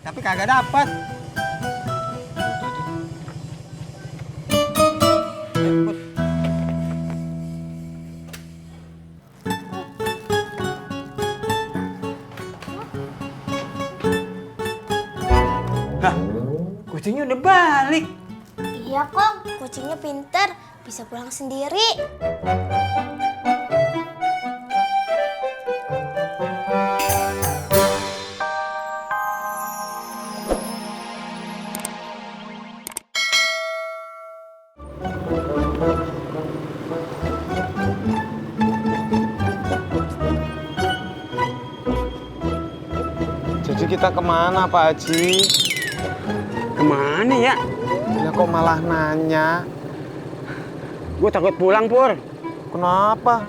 tapi kagak dapet. Hah, kucingnya udah balik. Iya Kong, kucingnya pinter, bisa pulang sendiri. Jadi kita kemana Pak Haji? Kemana ya? Ya kok malah nanya? Gue takut pulang, Pur. Kenapa?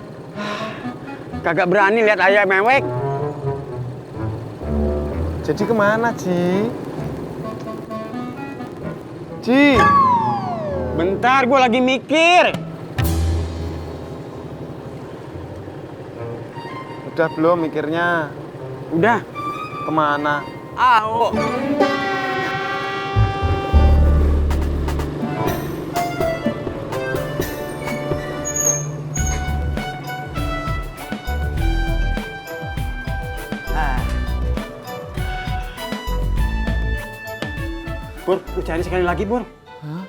Kagak berani lihat ayah mewek. Jadi kemana, Ji? Ji! Bentar, gue lagi mikir. Udah belum mikirnya? Udah. Kemana? Au. Pur, lu cari sekali lagi, Pur. Hah?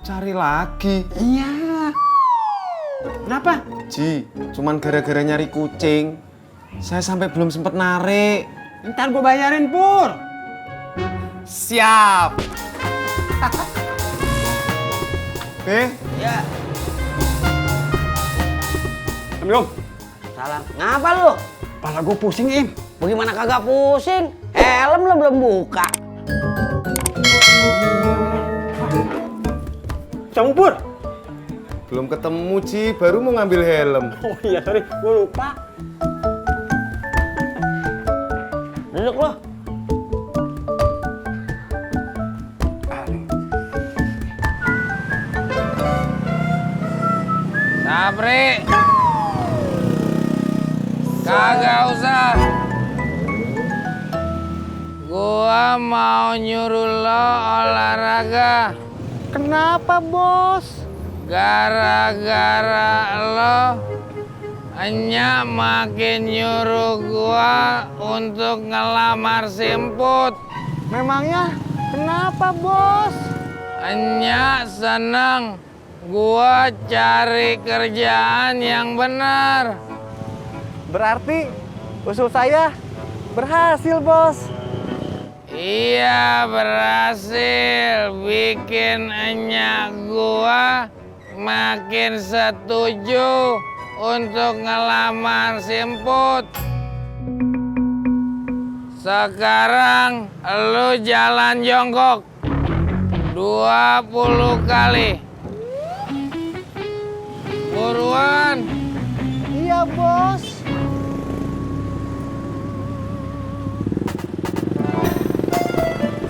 Cari lagi? Iya. Kenapa? Ji, cuman gara-gara nyari kucing. Saya sampai belum sempet narik. Ntar gue bayarin, Pur. Siap! Ya. Assalamualaikum. Salam. Ngapa lu? Kepala gue pusing, Im. Bagaimana kagak pusing? Helm lu belum buka. Kamu, Pur. Belum ketemu, Ji. Baru mau ngambil helm. Oh iya, sorry. Gue lupa. Duduk lu. Sabri, kagak usah. Gua mau nyuruh lo olahraga. Kenapa, Bos? Gara-gara lo Enya makin nyuruh gua untuk ngelamar Simput. Memangnya kenapa, Bos? Enya seneng gua cari kerjaan yang benar. Berarti usul saya berhasil, Bos. Iya, berhasil bikin Enya gua makin setuju untuk ngelamar Simput. Sekarang lu jalan jongkok 20 kali. Buruan. Iya, Bos.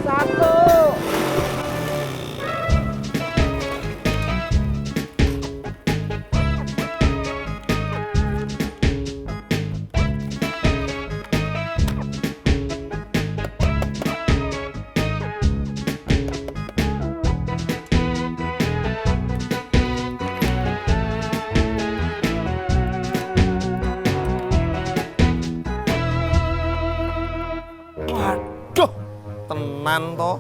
Satu. Waduh, tenan toh.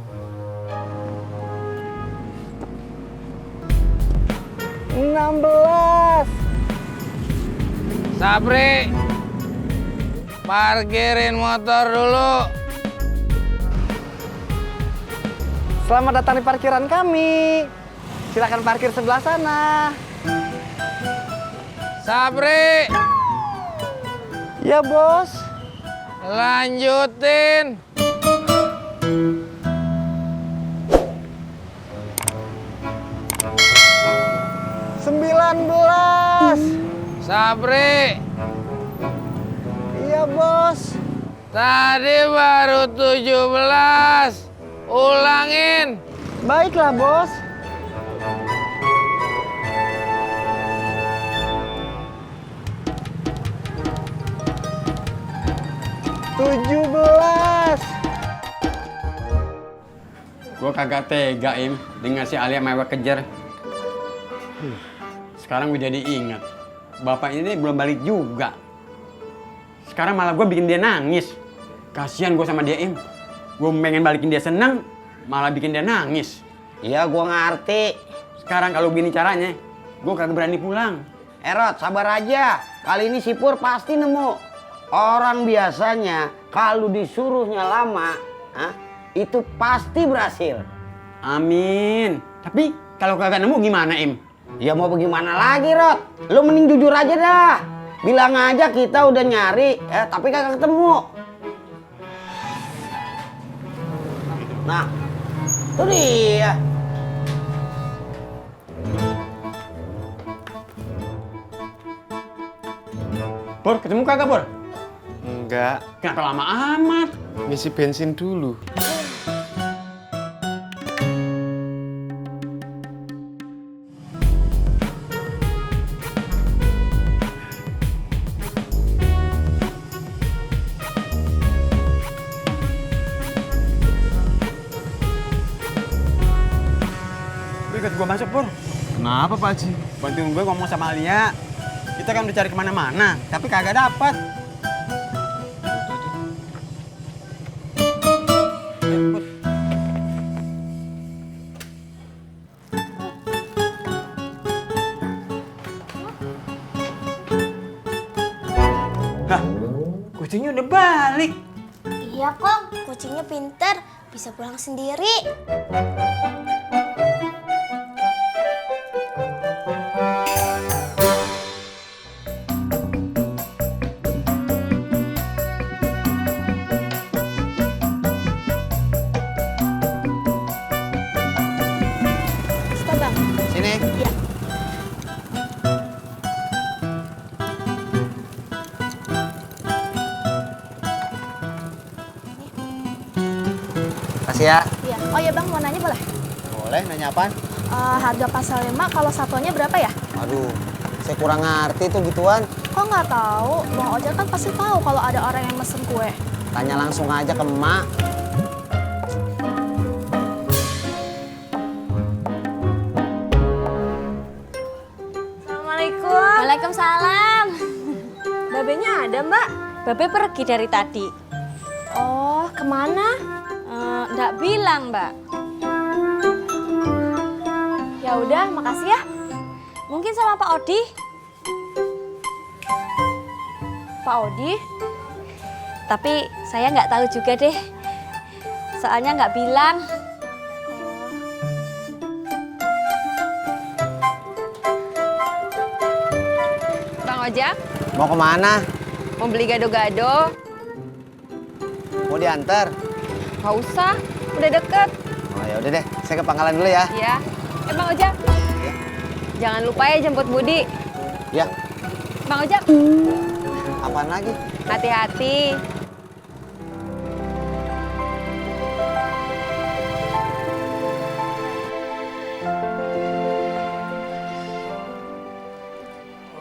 16. Sabri, parkirin motor dulu. Selamat datang di parkiran kami. Silakan parkir sebelah sana. Sabri, Ya, Bos. lanjutin. Sabri, Iya, Bos. tadi baru 17. Ulangin. Baiklah, Bos. Tujuh belas. Gue kagak tega, Im, dengar si Alia mewek kejar. Sekarang gue jadi ingat, bapak ini belum balik juga. Sekarang malah gue bikin dia nangis. Kasihan gue sama dia, Im. Gue pengen balikin dia senang, malah bikin dia nangis. Iya, gua ngerti. Sekarang kalau begini caranya, gue kagak berani pulang. Rod, sabar aja. Kali ini si Pur pasti nemu. Orang biasanya kalau disuruhnya lama, itu pasti berhasil. Amin. Tapi kalau kagak nemu gimana, Im? Ya mau bagaimana lagi, Rod? Lu mending jujur aja dah. Bilang aja kita udah nyari, tapi kagak ketemu. Nah, itu dia. Pur, ketemu kagak, Pur? Enggak, Kenapa lama amat? ngisi bensin dulu. Lu ikut gue masuk, Pur. Kenapa Pak Haji? Bantuin gue ngomong sama Alia. Kita kan udah cari kemana-mana, tapi kagak dapat. Hah, kucingnya udah balik. Iya, Kong. Kucingnya pinter, bisa pulang sendiri. Stop, Bang. Sini. Iya. Kasih ya. Iya. Oh ya, Bang, mau nanya boleh? Boleh, nanya apaan? Harga pasal 5 kalau satuannya berapa ya? Aduh, saya kurang ngerti tuh gituan. Kok nggak tahu? Bang Ojek kan pasti tahu kalau ada orang yang mesen kue. Tanya langsung aja ke emak. Assalamualaikum. Waalaikumsalam. Babenya ada, Mbak. Babe pergi dari tadi. Oh, kemana? Nggak bilang, Mbak. Ya udah, makasih ya. Mungkin sama Pak Odi. Pak Odi. Tapi saya nggak tahu juga deh. Soalnya nggak bilang. Bang Ojak, Mau kemana? mau beli gado-gado? Mau diantar? Nggak usah, udah deket. Oh ya udah deh, saya ke pangkalan dulu ya. Ya. Bang Ojak. Jangan lupa ya jemput Budi. Ya, Bang Ojak, apaan lagi? hati-hati.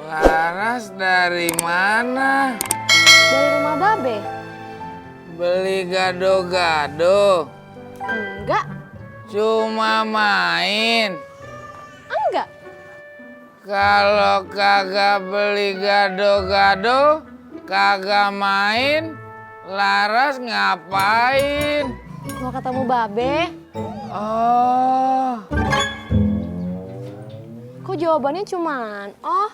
Laras dari mana? Dari rumah Babe. Beli gado-gado. Enggak. Cuma main. Enggak. Kalau kagak beli gado-gado, kagak main, Laras ngapain? Mau ketemu Babe. Oh, Kok jawabannya cuman, oh.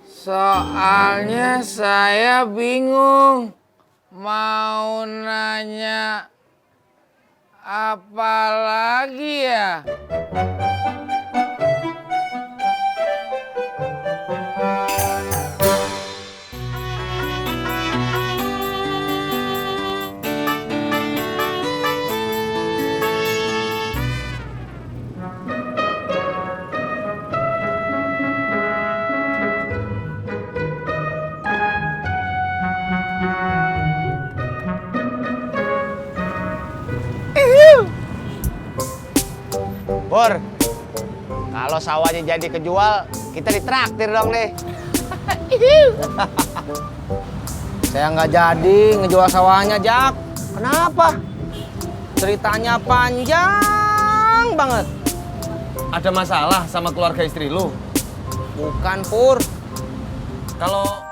soalnya saya bingung. Mau nanya apa lagi ya? Pur, kalau sawahnya jadi kejual, kita ditraktir dong nih. Saya nggak jadi ngejual sawahnya, Jak. Kenapa? Ceritanya panjang banget. Ada masalah sama keluarga istri lu? Bukan, Pur. Kalau